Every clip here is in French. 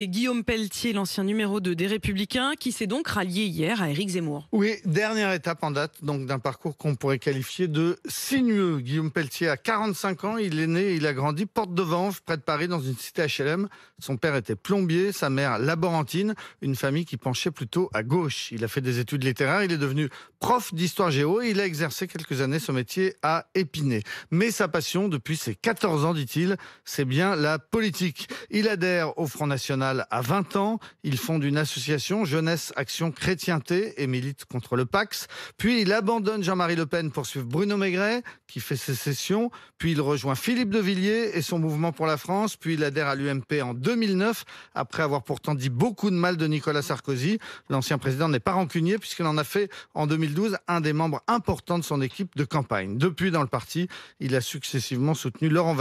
Et Guillaume Pelletier, l'ancien numéro 2 des Républicains, qui s'est donc rallié hier à Éric Zemmour. Oui, dernière étape en date donc d'un parcours qu'on pourrait qualifier de sinueux. Guillaume Pelletier a 45 ans, il est né et il a grandi porte de Vanves, près de Paris, dans une cité HLM. Son père était plombier, sa mère laborantine, une famille qui penchait plutôt à gauche. Il a fait des études littéraires, il est devenu prof d'histoire géo et il a exercé quelques années ce métier à Épinay. Mais sa passion, depuis ses 14 ans, dit-il, c'est bien la politique. Il adhère au Front National à 20 ans. Il fonde une association, Jeunesse Action Chrétienté, et milite contre le Pax. Puis il abandonne Jean-Marie Le Pen pour suivre Bruno Maigret, qui fait sécession. Puis il rejoint Philippe de Villiers et son mouvement pour la France. Puis il adhère à l'UMP en 2009, après avoir pourtant dit beaucoup de mal de Nicolas Sarkozy. L'ancien président n'est pas rancunier, puisqu'il en a fait en 2012 un des membres importants de son équipe de campagne. Depuis, dans le parti, il a successivement soutenu Laurent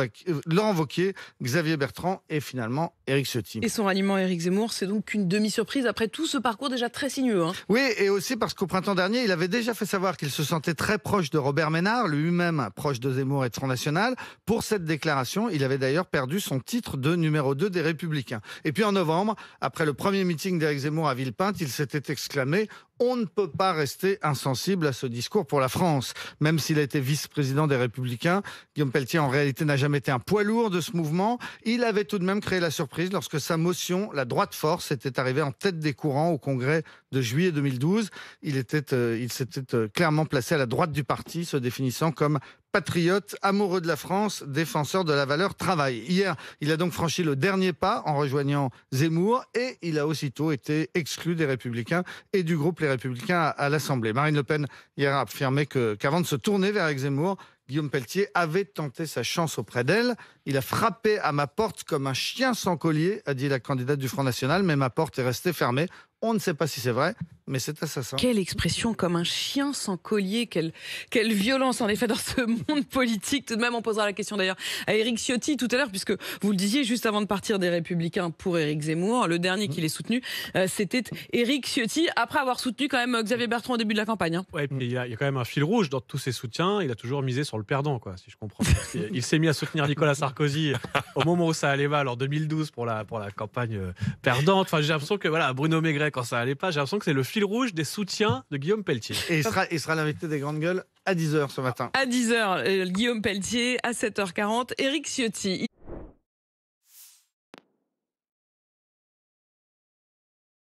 Wauquiez, Xavier Bertrand et finalement Éric Ciotti. Et son ralliement à Éric Zemmour, c'est donc une demi-surprise après tout ce parcours déjà très sinueux. Oui, et aussi parce qu'au printemps dernier, il avait déjà fait savoir qu'il se sentait très proche de Robert Ménard, lui-même proche de Zemmour et de Front National. Pour cette déclaration, il avait d'ailleurs perdu son titre de numéro 2 des Républicains. Et puis en novembre, après le premier meeting d'Éric Zemmour à Villepinte, il s'était exclamé « On ne peut pas rester insensible à ce discours pour la France ». Même s'il a été vice-président des Républicains, Guillaume Pelletier en réalité n'a jamais été un poids lourd de ce mouvement. Il avait tout de même créé la surprise lorsque sa motion, la droite force, était arrivée en tête des courants au congrès de juillet 2012. Il s'était clairement placé à la droite du parti, se définissant comme patriote, amoureux de la France, défenseur de la valeur travail. Hier, il a donc franchi le dernier pas en rejoignant Zemmour et il a aussitôt été exclu des Républicains et du groupe Les Républicains à l'Assemblée. Marine Le Pen hier a affirmé qu'avant de se tourner vers Éric Zemmour, Guillaume Pelletier avait tenté sa chance auprès d'elle. Il a frappé à ma porte comme un chien sans collier, a dit la candidate du Front National, mais ma porte est restée fermée. On ne sait pas si c'est vrai, mais c'est assassin. Quelle expression, comme un chien sans collier, quelle violence en effet dans ce monde politique. Tout de même, on posera la question d'ailleurs à Éric Ciotti tout à l'heure, puisque vous le disiez juste avant de partir des Républicains pour Éric Zemmour, le dernier qui les soutenu, c'était Éric Ciotti, après avoir soutenu quand même Xavier Bertrand au début de la campagne. Ouais, il y a quand même un fil rouge dans tous ses soutiens. Il a toujours misé sur le perdant, quoi, si je comprends. Il s'est mis à soutenir Nicolas Sarkozy au moment où ça allait mal, en 2012 pour la campagne perdante. Enfin, j'ai l'impression que voilà, Bruno Maigret, quand ça allait pas, j'ai l'impression que c'est le fil rouge des soutiens de Guillaume Pelletier. Et il sera l'invité des Grandes Gueules à 10h ce matin. À 10h, Guillaume Pelletier, à 7h40, Éric Ciotti.